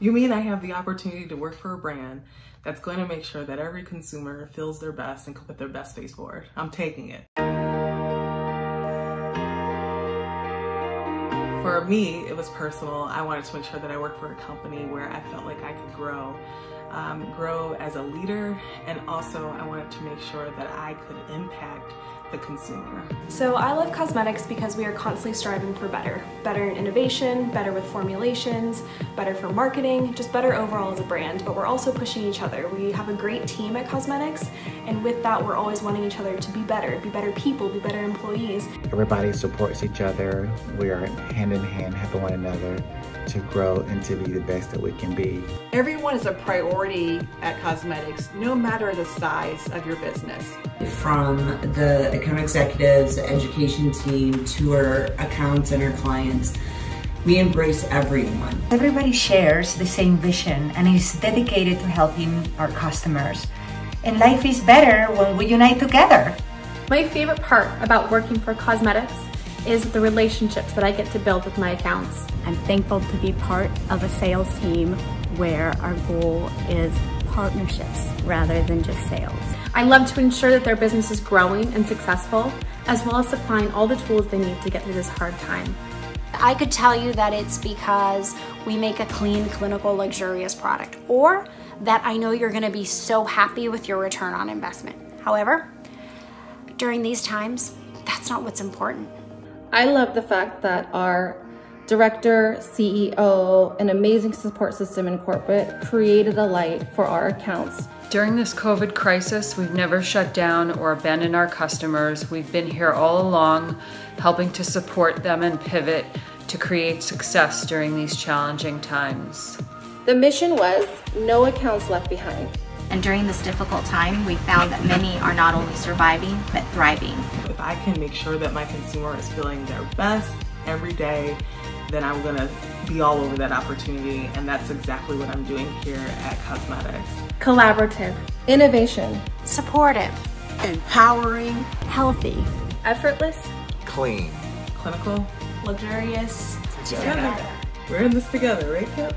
You mean I have the opportunity to work for a brand that's going to make sure that every consumer feels their best and can put their best face forward? I'm taking it. For me, it was personal. I wanted to make sure that I worked for a company where I felt like I could grow as a leader, and also I wanted to make sure that I could impact the consumer. So I love COSMEDIX because we are constantly striving for better. Better in innovation, better with formulations, better for marketing, just better overall as a brand, but we're also pushing each other. We have a great team at COSMEDIX, and with that we're always wanting each other to be better people, be better employees. Everybody supports each other. We are hand in hand, helping one another to grow and to be the best that we can be. Everyone is a priority at COSMEDIX, no matter the size of your business. From the account executives, the education team, to our accounts and our clients, we embrace everyone. Everybody shares the same vision and is dedicated to helping our customers. And life is better when we unite together. My favorite part about working for COSMEDIX is the relationships that I get to build with my accounts. I'm thankful to be part of a sales team where our goal is partnerships rather than just sales. I love to ensure that their business is growing and successful, as well as supplying all the tools they need to get through this hard time. I could tell you that it's because we make a clean, clinical, luxurious product, or that I know you're gonna be so happy with your return on investment. However, during these times, that's not what's important. I love the fact that our director, CEO, and amazing support system in corporate created a light for our accounts. During this COVID crisis, we've never shut down or abandoned our customers. We've been here all along, helping to support them and pivot to create success during these challenging times. The mission was no accounts left behind. And during this difficult time, we found that many are not only surviving, but thriving. If I can make sure that my consumer is feeling their best every day, then I'm gonna be all over that opportunity, and that's exactly what I'm doing here at COSMEDIX. Collaborative, innovation, supportive, empowering, healthy, effortless, clean, clinical, luxurious. We're in this together, right, Kip?